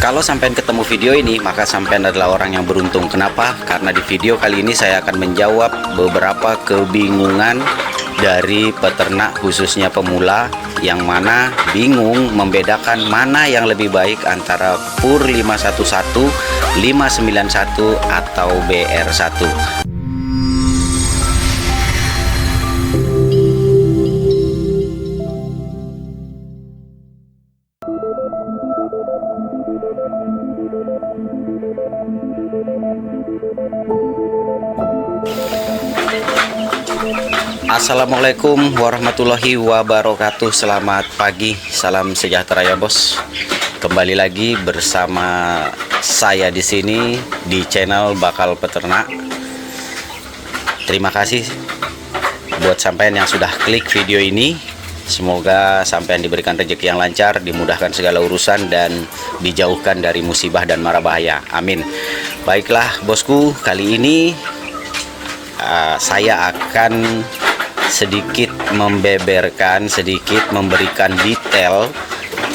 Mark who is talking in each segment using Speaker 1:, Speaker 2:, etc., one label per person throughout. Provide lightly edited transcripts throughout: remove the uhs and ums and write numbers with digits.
Speaker 1: Kalau sampean ketemu video ini, maka sampean adalah orang yang beruntung. Kenapa? Karena di video kali ini saya akan menjawab beberapa kebingungan dari peternak khususnya pemula yang mana bingung membedakan mana yang lebih baik antara PUR 511, 591 atau BR1. Assalamualaikum warahmatullahi wabarakatuh. Selamat pagi, salam sejahtera ya bos. Kembali lagi bersama saya di sini di channel Bakal Peternak. Terima kasih buat sampean yang sudah klik video ini. Semoga sampean diberikan rezeki yang lancar, dimudahkan segala urusan dan dijauhkan dari musibah dan mara bahaya. Amin. Baiklah bosku, kali ini saya akan sedikit memberikan detail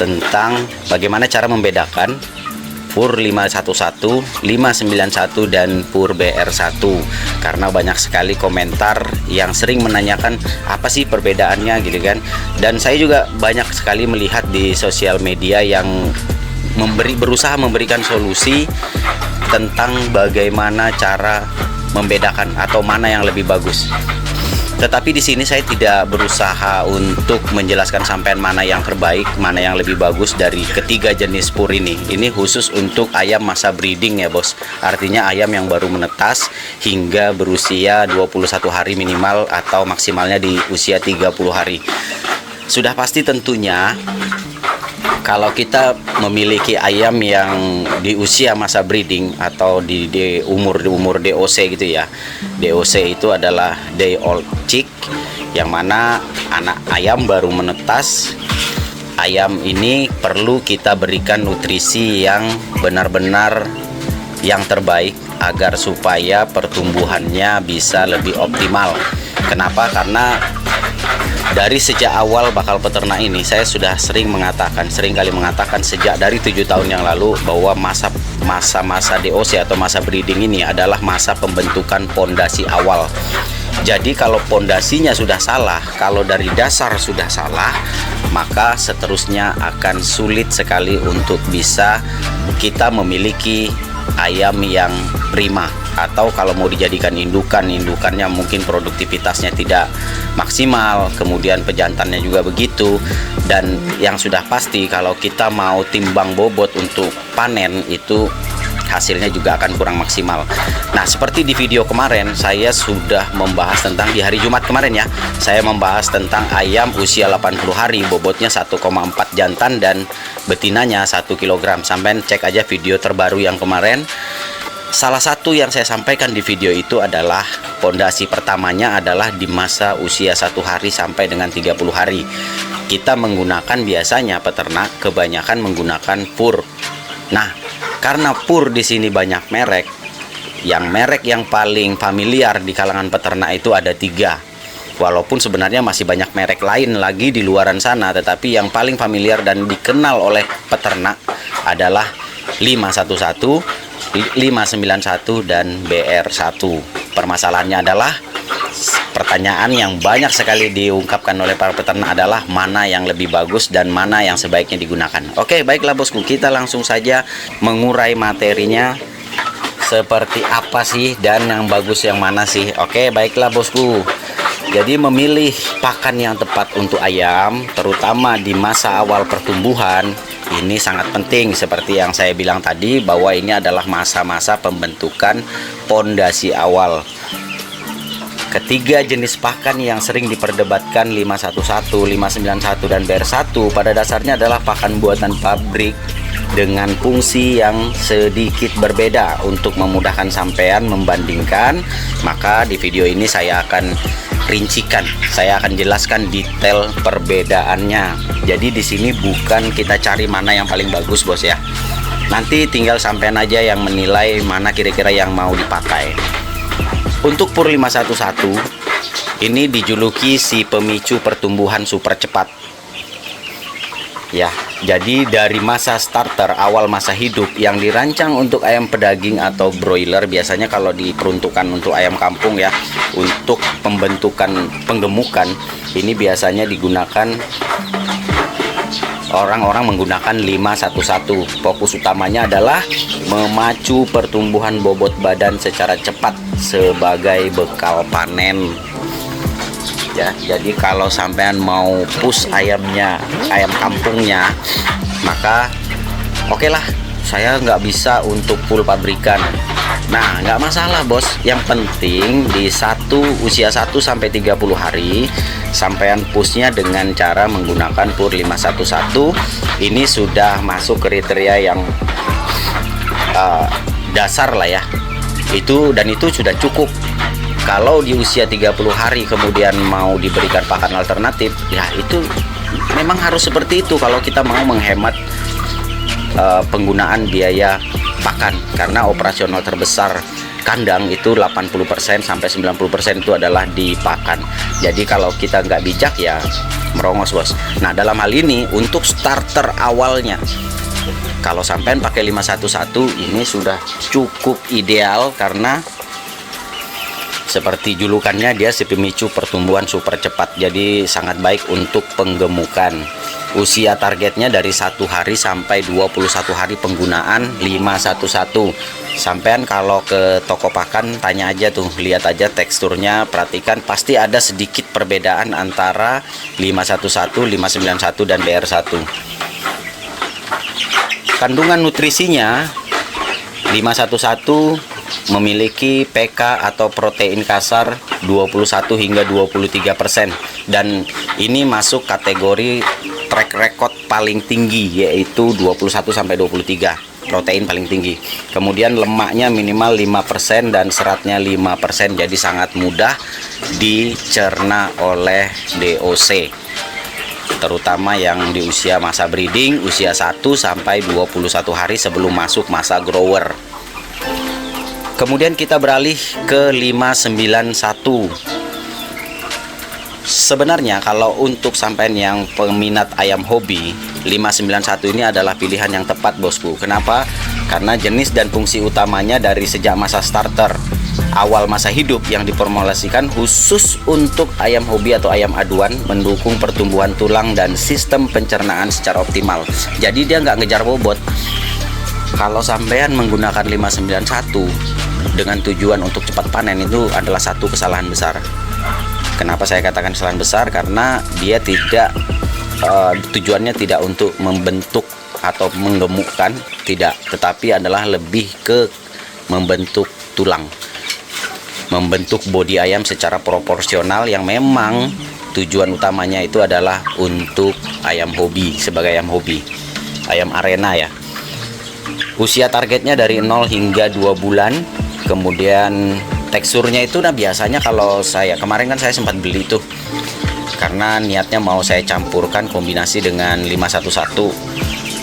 Speaker 1: tentang bagaimana cara membedakan PUR 511, 591 dan PUR BR1, karena banyak sekali komentar yang sering menanyakan apa sih perbedaannya gitu kan. Dan saya juga banyak sekali melihat di sosial media yang berusaha memberikan solusi tentang bagaimana cara membedakan atau mana yang lebih bagus. Tetapi di sini saya tidak berusaha untuk menjelaskan sampean mana yang terbaik, mana yang lebih bagus dari ketiga jenis PUR ini. Ini khusus untuk ayam masa breeding ya bos. Artinya ayam yang baru menetas hingga berusia 21 hari minimal atau maksimalnya di usia 30 hari. Sudah pasti tentunya kalau kita memiliki ayam yang di usia masa breeding atau di umur DOC gitu ya. DOC itu adalah day old chick, yang mana anak ayam baru menetas. Ayam ini perlu kita berikan nutrisi yang benar-benar yang terbaik agar supaya pertumbuhannya bisa lebih optimal. Kenapa? Karena dari sejak awal Bakal Peternak ini saya sudah sering kali mengatakan sejak dari 7 tahun yang lalu bahwa masa DOC atau masa breeding ini adalah masa pembentukan pondasi awal. Jadi kalau pondasinya sudah salah, kalau dari dasar sudah salah, maka seterusnya akan sulit sekali untuk bisa kita memiliki ayam yang prima. Atau kalau mau dijadikan indukannya mungkin produktivitasnya tidak maksimal, kemudian pejantannya juga begitu. Dan yang sudah pasti kalau kita mau timbang bobot untuk panen itu hasilnya juga akan kurang maksimal. Nah, seperti di video kemarin saya sudah membahas tentang di hari Jumat kemarin ya. Saya membahas tentang ayam usia 80 hari, bobotnya 1,4 jantan dan betinanya 1 kg. Sampai cek aja video terbaru yang kemarin. Salah satu yang saya sampaikan di video itu adalah pondasi pertamanya adalah di masa usia 1 hari sampai dengan 30 hari. Kita menggunakan biasanya peternak kebanyakan menggunakan PUR. Nah, karena PUR di sini banyak merek yang paling familiar di kalangan peternak itu ada 3. Walaupun sebenarnya masih banyak merek lain lagi di luaran sana, tetapi yang paling familiar dan dikenal oleh peternak adalah 511, 591 dan BR1. Permasalahannya adalah pertanyaan yang banyak sekali diungkapkan oleh para peternak adalah mana yang lebih bagus dan mana yang sebaiknya digunakan. Oke, baiklah bosku, kita langsung saja mengurai materinya. Seperti apa sih dan yang bagus yang mana sih? Oke, baiklah bosku. Jadi memilih pakan yang tepat untuk ayam, terutama di masa awal pertumbuhan, ini sangat penting. Seperti yang saya bilang tadi bahwa ini adalah masa-masa pembentukan pondasi awal. Ketiga jenis pakan yang sering diperdebatkan 511, 591 dan BR1 pada dasarnya adalah pakan buatan pabrik dengan fungsi yang sedikit berbeda. Untuk memudahkan sampean membandingkan, maka di video ini saya akan rincikan, saya akan jelaskan detail perbedaannya. Jadi di sini bukan kita cari mana yang paling bagus bos ya. Nanti tinggal sampean aja yang menilai mana kira-kira yang mau dipakai. Untuk PUR 511 ini dijuluki si pemicu pertumbuhan super cepat. Ya, jadi dari masa starter, awal masa hidup yang dirancang untuk ayam pedaging atau broiler, biasanya kalau diperuntukkan untuk ayam kampung ya, untuk pembentukan penggemukan, ini biasanya digunakan orang-orang menggunakan 511. Fokus utamanya adalah memacu pertumbuhan bobot badan secara cepat sebagai bekal panen. Ya, jadi kalau sampean mau push ayamnya, ayam kampungnya, maka oke lah, saya nggak bisa untuk full pabrikan. Nah, nggak masalah bos, yang penting di usia 1 sampai 30 hari sampean pushnya dengan cara menggunakan pur 511. Ini sudah masuk kriteria yang dasar lah ya, itu sudah cukup. Kalau di usia 30 hari kemudian mau diberikan pakan alternatif, ya itu memang harus seperti itu kalau kita mau menghemat penggunaan biaya pakan, karena operasional terbesar kandang itu 80% sampai 90% itu adalah di pakan. Jadi kalau kita nggak bijak ya merongos bos. Nah, dalam hal ini untuk starter awalnya, kalau sampai pakai 511 ini sudah cukup ideal, karena seperti julukannya, dia si pemicu pertumbuhan super cepat, jadi sangat baik untuk penggemukan. Usia targetnya dari 1 hari sampai 21 hari penggunaan 511. Sampean kalau ke toko pakan tanya aja tuh, lihat aja teksturnya, perhatikan pasti ada sedikit perbedaan antara 511, 591 dan BR1. Kandungan nutrisinya 511 memiliki PK atau protein kasar 21 hingga 23%, dan ini masuk kategori track record paling tinggi, yaitu 21 sampai 23 protein paling tinggi. Kemudian lemaknya minimal 5% dan seratnya 5%, jadi sangat mudah dicerna oleh DOC, terutama yang di usia masa breeding, usia 1 sampai 21 hari sebelum masuk masa grower. Kemudian kita beralih ke 591. Sebenarnya kalau untuk sampean yang peminat ayam hobi, 591 ini adalah pilihan yang tepat bosku. Kenapa? Karena jenis dan fungsi utamanya dari sejak masa starter, awal masa hidup yang diformulasikan khusus untuk ayam hobi atau ayam aduan, mendukung pertumbuhan tulang dan sistem pencernaan secara optimal. Jadi dia nggak ngejar bobot. Kalau sampean menggunakan 591 dengan tujuan untuk cepat panen, itu adalah satu kesalahan besar. Kenapa saya katakan kesalahan besar? Karena dia tidak tujuannya tidak untuk membentuk atau menggemukkan, tidak, tetapi adalah lebih ke membentuk tulang, membentuk bodi ayam secara proporsional, yang memang tujuan utamanya itu adalah untuk ayam hobi, sebagai ayam hobi, ayam arena ya. Usia targetnya dari 0 hingga 2 bulan. Kemudian teksturnya itu, nah biasanya kalau saya kemarin kan saya sempat beli itu, karena niatnya mau saya campurkan kombinasi dengan 511.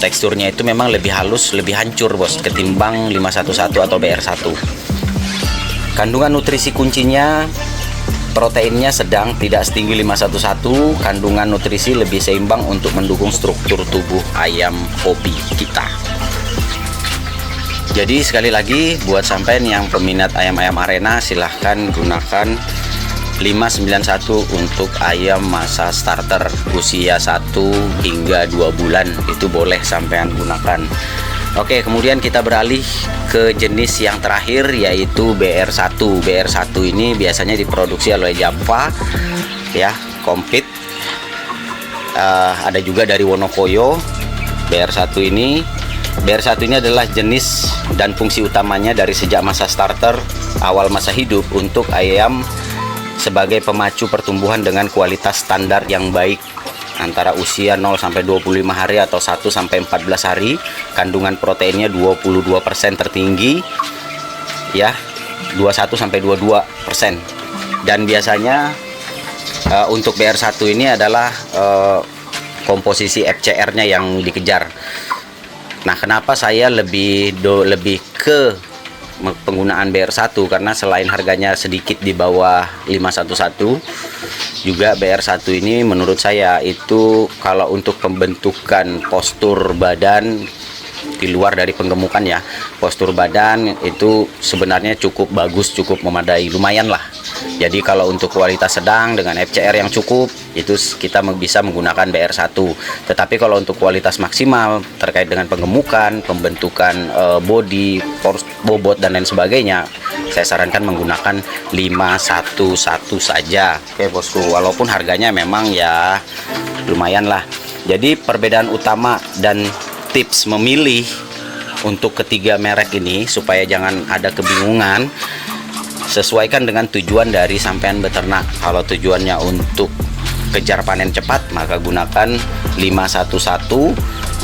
Speaker 1: Teksturnya itu memang lebih halus, lebih hancur bos, ketimbang 511 atau BR1. Kandungan nutrisi kuncinya, proteinnya sedang, tidak setinggi 511. Kandungan nutrisi lebih seimbang untuk mendukung struktur tubuh ayam hobi kita. Jadi sekali lagi, buat sampean yang peminat ayam-ayam arena, silahkan gunakan 591 untuk ayam masa starter usia 1 hingga 2 bulan. Itu boleh sampean gunakan. Oke, kemudian kita beralih ke jenis yang terakhir, yaitu BR1. BR1 ini biasanya diproduksi oleh Java ya, komplit. Ada juga dari Wonokoyo. BR1 ini adalah jenis dan fungsi utamanya dari sejak masa starter, awal masa hidup, untuk ayam sebagai pemacu pertumbuhan dengan kualitas standar yang baik antara usia 0 sampai 25 hari atau 1 sampai 14 hari. Kandungan proteinnya 22% tertinggi ya, 21 sampai 22%. Dan biasanya untuk BR1 ini adalah komposisi FCR-nya yang dikejar. Nah, kenapa saya lebih ke penggunaan BR1 karena selain harganya sedikit di bawah 511, juga BR1 ini menurut saya itu kalau untuk pembentukan postur badan di luar dari penggemukan ya, postur badan itu sebenarnya cukup bagus, cukup memadai, lumayan lah. Jadi kalau untuk kualitas sedang dengan FCR yang cukup itu kita bisa menggunakan BR1. Tetapi kalau untuk kualitas maksimal terkait dengan penggemukan, pembentukan body, bobot dan lain sebagainya, saya sarankan menggunakan 511 saja. Oke bosku, walaupun harganya memang ya lumayan lah. Jadi perbedaan utama dan tips memilih untuk ketiga merek ini supaya jangan ada kebingungan, sesuaikan dengan tujuan dari sampean beternak. Kalau tujuannya untuk kejar panen cepat, maka gunakan 511.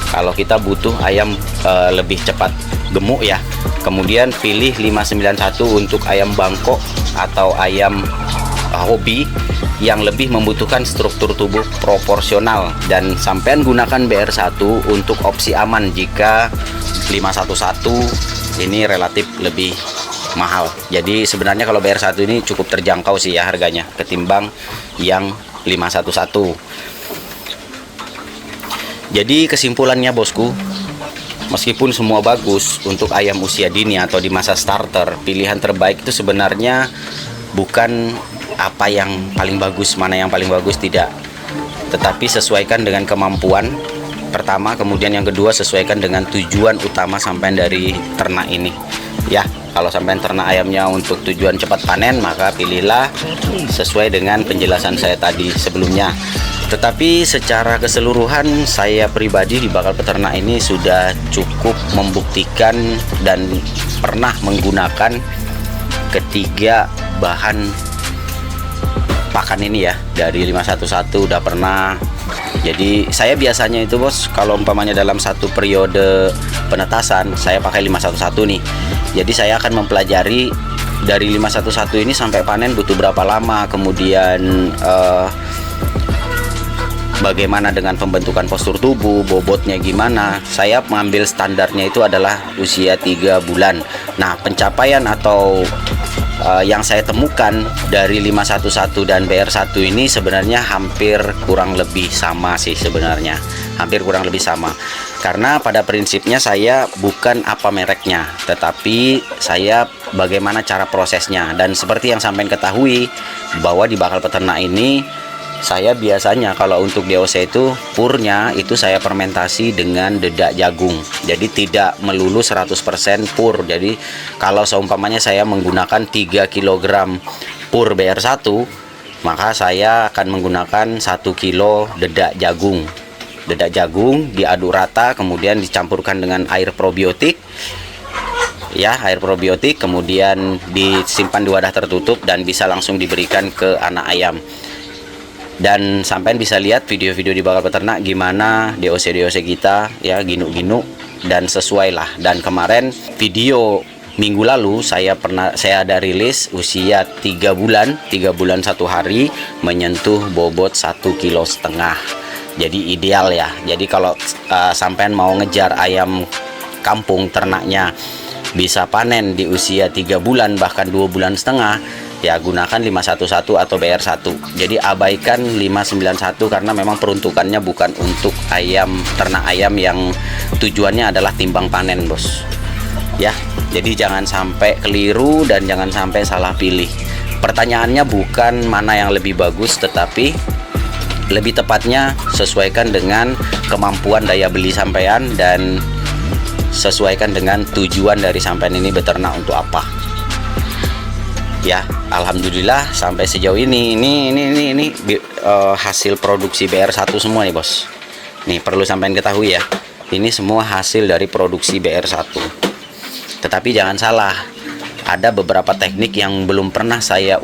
Speaker 1: Kalau kita butuh ayam lebih cepat gemuk ya, kemudian pilih 591 untuk ayam bangkok atau ayam hobi yang lebih membutuhkan struktur tubuh proporsional, dan sampean gunakan BR1 untuk opsi aman jika 511 ini relatif lebih mahal. Jadi sebenarnya kalau BR1 ini cukup terjangkau sih ya harganya ketimbang yang 511. Jadi kesimpulannya bosku, meskipun semua bagus untuk ayam usia dini atau di masa starter, pilihan terbaik itu sebenarnya bukan apa yang paling bagus, mana yang paling bagus, tidak. Tetapi sesuaikan dengan kemampuan pertama, kemudian yang kedua sesuaikan dengan tujuan utama sampean dari ternak ini. Ya, kalau sampean ternak ayamnya untuk tujuan cepat panen, maka pilihlah sesuai dengan penjelasan saya tadi sebelumnya. Tetapi secara keseluruhan saya pribadi di Bakal Peternak ini sudah cukup membuktikan dan pernah menggunakan ketiga bahan pakan ini ya, dari 511 udah pernah. Jadi saya biasanya itu bos, kalau umpamanya dalam satu periode penetasan saya pakai 511 nih. Jadi saya akan mempelajari dari 511 ini sampai panen butuh berapa lama, kemudian bagaimana dengan pembentukan postur tubuh, bobotnya gimana. Saya mengambil standarnya itu adalah usia 3 bulan. Nah, pencapaian atau yang saya temukan dari 511 dan BR1 ini sebenarnya hampir kurang lebih sama sih sebenarnya. Hampir kurang lebih sama. Karena pada prinsipnya saya bukan apa mereknya, tetapi saya bagaimana cara prosesnya. Dan seperti yang sampean ketahui bahwa di Bakal Peternak ini saya biasanya kalau untuk DOC itu purnya itu saya fermentasi dengan dedak jagung. Jadi tidak melulu 100% pur. Jadi kalau seumpamanya saya menggunakan 3 kg pur BR1, maka saya akan menggunakan 1 kilo dedak jagung. Dedak jagung diaduk rata, kemudian dicampurkan dengan air probiotik. Ya, air probiotik, kemudian disimpan di wadah tertutup dan bisa langsung diberikan ke anak ayam. Dan sampean bisa lihat video-video di Bakal Peternak gimana DOC kita ya, ginu-ginu dan sesuai lah. Dan kemarin video minggu lalu saya ada rilis usia 3 bulan 1 hari menyentuh bobot 1,5 kg. Jadi ideal ya. Jadi kalau sampean mau ngejar ayam kampung ternaknya bisa panen di usia 3 bulan bahkan 2,5 bulan, ya gunakan 511 atau BR1. Jadi abaikan 591 karena memang peruntukannya bukan untuk ayam ternak ayam yang tujuannya adalah timbang panen bos ya. Jadi jangan sampai keliru dan jangan sampai salah pilih. Pertanyaannya bukan mana yang lebih bagus, tetapi lebih tepatnya sesuaikan dengan kemampuan daya beli sampean dan sesuaikan dengan tujuan dari sampean ini beternak untuk apa. Ya, alhamdulillah sampai sejauh ini hasil produksi BR1 semua nih bos. Nih perlu sampean ketahui ya, ini semua hasil dari produksi BR1. Tetapi jangan salah, ada beberapa teknik yang belum pernah saya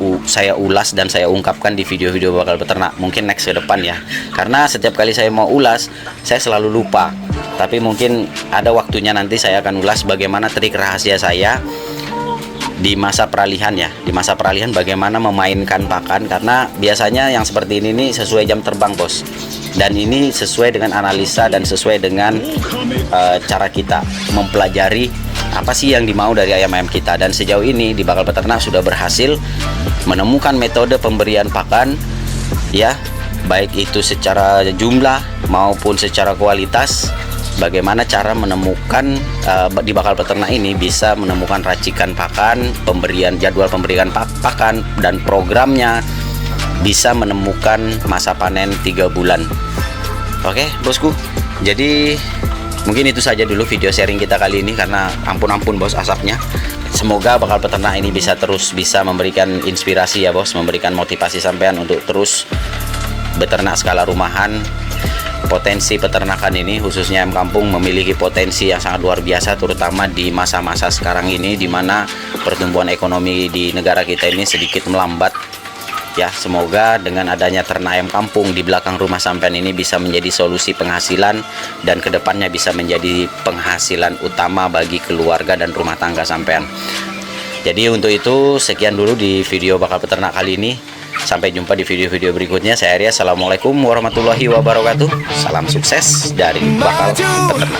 Speaker 1: ulas dan saya ungkapkan di video-video Bakal Peternak. Mungkin next ke depan ya, karena setiap kali saya mau ulas saya selalu lupa. Tapi mungkin ada waktunya nanti saya akan ulas bagaimana trik rahasia saya di masa peralihan ya. Di masa peralihan bagaimana memainkan pakan, karena biasanya yang seperti ini nih sesuai jam terbang bos, dan ini sesuai dengan analisa dan sesuai dengan cara kita mempelajari apa sih yang dimau dari ayam-ayam kita. Dan sejauh ini di Bakal Peternak sudah berhasil menemukan metode pemberian pakan ya, baik itu secara jumlah maupun secara kualitas. Bagaimana cara menemukan di Bakal Peternak ini bisa menemukan racikan pakan, pemberian jadwal pemberian pakan, dan programnya bisa menemukan masa panen 3 bulan. Oke bosku, jadi mungkin itu saja dulu video sharing kita kali ini, karena ampun bos asapnya. Semoga Bakal Peternak ini bisa memberikan inspirasi ya bos, memberikan motivasi sampean untuk terus beternak skala rumahan. Potensi peternakan ini khususnya ayam kampung memiliki potensi yang sangat luar biasa, terutama di masa-masa sekarang ini di mana pertumbuhan ekonomi di negara kita ini sedikit melambat ya. Semoga dengan adanya ternak ayam kampung di belakang rumah sampean ini bisa menjadi solusi penghasilan, dan kedepannya bisa menjadi penghasilan utama bagi keluarga dan rumah tangga sampean. Jadi untuk itu sekian dulu di video Bakal Peternak kali ini. Sampai jumpa di video-video berikutnya. Saya Arya, assalamualaikum warahmatullahi wabarakatuh. Salam sukses dari Bakal Peternak.